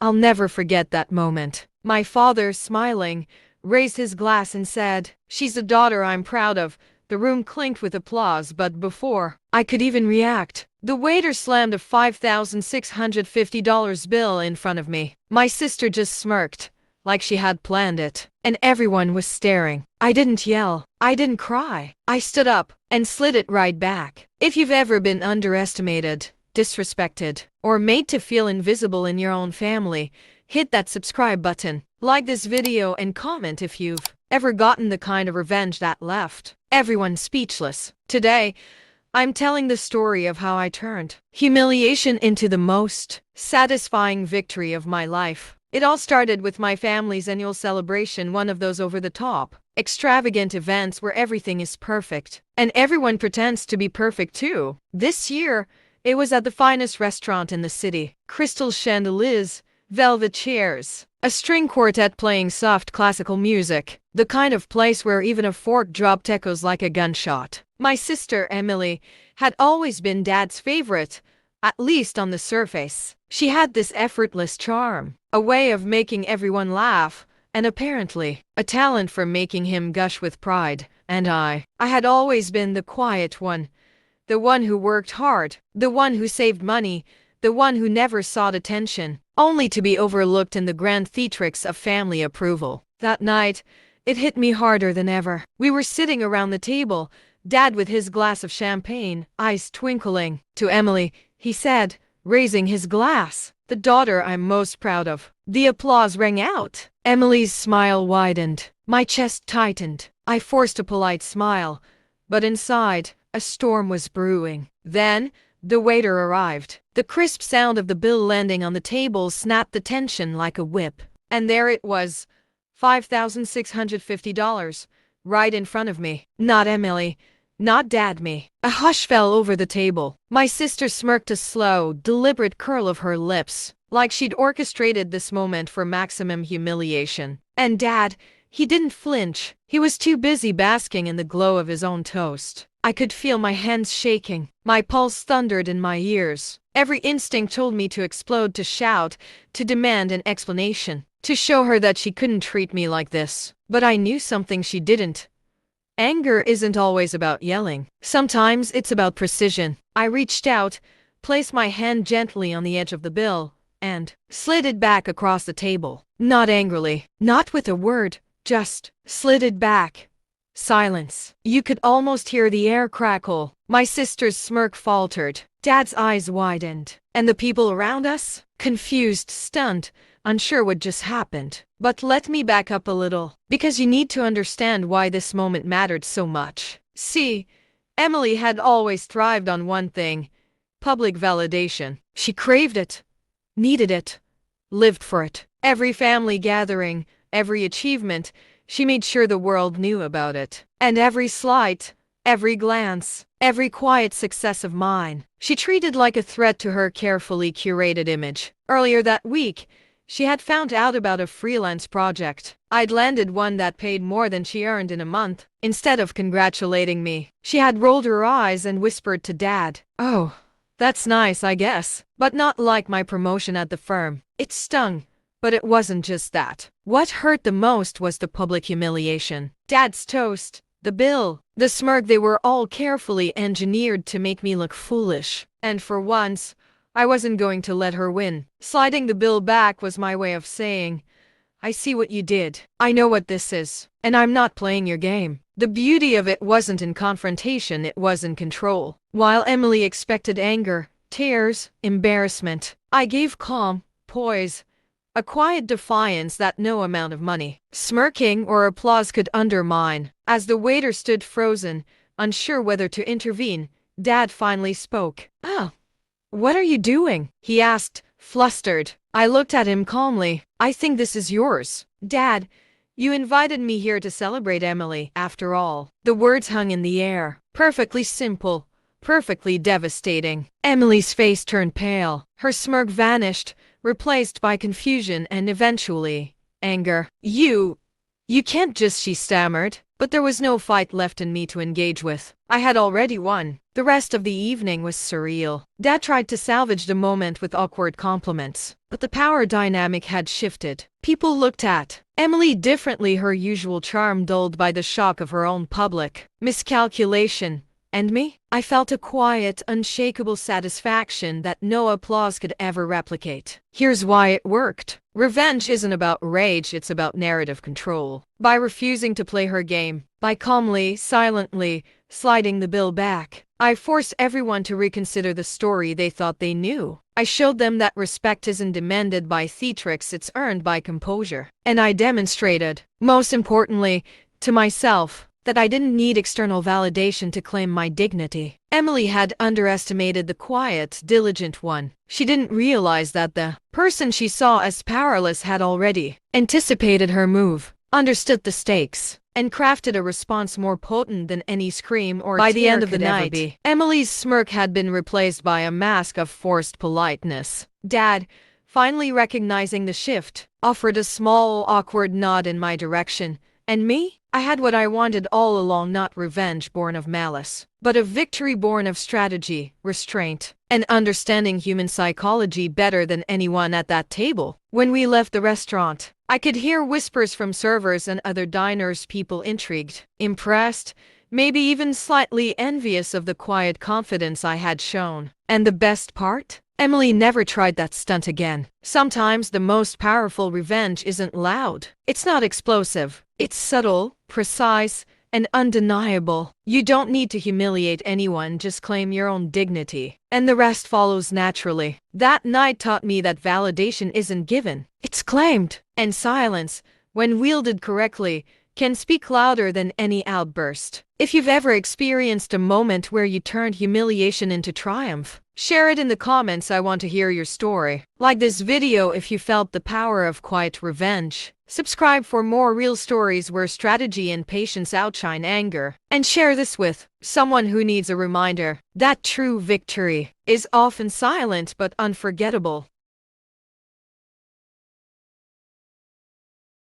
I'll never forget that moment. My father, smiling, raised his glass and said, "She's a daughter I'm proud of." The room clinked with applause, but before I could even react, the waiter slammed a $5,650 bill in front of me. My sister just smirked, like she had planned it, and everyone was staring. I didn't yell. I didn't cry. I stood up and slid it right back. If you've ever been underestimated, disrespected, or made to feel invisible in your own family, hit that subscribe button, like this video, and comment if you've ever gotten the kind of revenge that left everyone speechless. Today, I'm telling the story of how I turned humiliation into the most satisfying victory of my life. It all started with my family's annual celebration, one of those over-the-top, extravagant events where everything is perfect, and everyone pretends to be perfect too. This year, it was at the finest restaurant in the city. Crystal chandeliers, velvet chairs, a string quartet playing soft classical music, the kind of place where even a fork dropped echoes like a gunshot. My sister, Emily, had always been Dad's favorite, at least on the surface. She had this effortless charm, a way of making everyone laugh, and apparently, a talent for making him gush with pride. And I had always been the quiet one, the one who worked hard, the one who saved money, the one who never sought attention, only to be overlooked in the grand theatrics of family approval. That night, it hit me harder than ever. We were sitting around the table, Dad with his glass of champagne, eyes twinkling. To Emily, he said, raising his glass, "The daughter I'm most proud of." The applause rang out. Emily's smile widened. My chest tightened. I forced a polite smile, but inside, a storm was brewing. Then, the waiter arrived. The crisp sound of the bill landing on the table snapped the tension like a whip. And there it was, $5,650, right in front of me. Not Emily, not Dad, me. A hush fell over the table. My sister smirked, a slow, deliberate curl of her lips, like she'd orchestrated this moment for maximum humiliation. And Dad, he didn't flinch. He was too busy basking in the glow of his own toast. I could feel my hands shaking. My pulse thundered in my ears. Every instinct told me to explode, to shout, to demand an explanation, to show her that she couldn't treat me like this. But I knew something she didn't. Anger isn't always about yelling. Sometimes it's about precision. I reached out, placed my hand gently on the edge of the bill, and slid it back across the table. Not angrily, not with a word, just slid it back. Silence. You could almost hear the air crackle. My sister's smirk faltered. Dad's eyes widened. And the people around us? Confused, stunned, unsure what just happened. But let me back up a little, because you need to understand why this moment mattered so much. See, Emily had always thrived on one thing: public validation. She craved it, needed it, lived for it. Every family gathering, every achievement, she made sure the world knew about it. And every slight, every glance, every quiet success of mine, she treated like a threat to her carefully curated image. Earlier that week, she had found out about a freelance project. I'd landed one that paid more than she earned in a month. Instead of congratulating me, she had rolled her eyes and whispered to Dad, "Oh, that's nice, I guess, but not like my promotion at the firm." It stung. But it wasn't just that. What hurt the most was the public humiliation. Dad's toast, the bill, the smirk, they were all carefully engineered to make me look foolish. And for once, I wasn't going to let her win. Sliding the bill back was my way of saying, "I see what you did. I know what this is. And I'm not playing your game." The beauty of it wasn't in confrontation, it was in control. While Emily expected anger, tears, embarrassment, I gave calm, poise, a quiet defiance that no amount of money, smirking, or applause could undermine. As the waiter stood frozen, unsure whether to intervene, Dad finally spoke. "Oh, what are you doing?" he asked, flustered. I looked at him calmly. "I think this is yours." "Dad, you invited me here to celebrate Emily, after all." The words hung in the air, perfectly simple, perfectly devastating. Emily's face turned pale. Her smirk vanished, replaced by confusion and eventually anger. You You can't just, she stammered. But there was no fight left in me to engage with. I had already won. The rest of the evening was surreal. Dad tried to salvage the moment with awkward compliments, but the power dynamic had shifted. People looked at Emily differently, her usual charm dulled by the shock of her own public miscalculation. And me? I felt a quiet, unshakable satisfaction that no applause could ever replicate. Here's why it worked. Revenge isn't about rage, it's about narrative control. By refusing to play her game, by calmly, silently, sliding the bill back, I forced everyone to reconsider the story they thought they knew. I showed them that respect isn't demanded by theatrics, it's earned by composure. And I demonstrated, most importantly, to myself, that I didn't need external validation to claim my dignity. Emily had underestimated the quiet, diligent one. She didn't realize that the person she saw as powerless had already anticipated her move, understood the stakes, and crafted a response more potent than any scream or By tear the end of the could ever night, be. Emily's smirk had been replaced by a mask of forced politeness. Dad, finally recognizing the shift, offered a small, awkward nod in my direction. And me? I had what I wanted all along, not revenge born of malice, but a victory born of strategy, restraint, and understanding human psychology better than anyone at that table. When we left the restaurant, I could hear whispers from servers and other diners, people intrigued, impressed, maybe even slightly envious of the quiet confidence I had shown. And the best part? Emily never tried that stunt again. Sometimes the most powerful revenge isn't loud. It's not explosive. It's subtle, precise, and undeniable. You don't need to humiliate anyone, just claim your own dignity. And the rest follows naturally. That night taught me that validation isn't given. It's claimed. And silence, when wielded correctly, can speak louder than any outburst. If you've ever experienced a moment where you turned humiliation into triumph, share it in the comments. I want to hear your story. Like this video if you felt the power of quiet revenge. Subscribe for more real stories where strategy and patience outshine anger. And share this with someone who needs a reminder that true victory is often silent but unforgettable.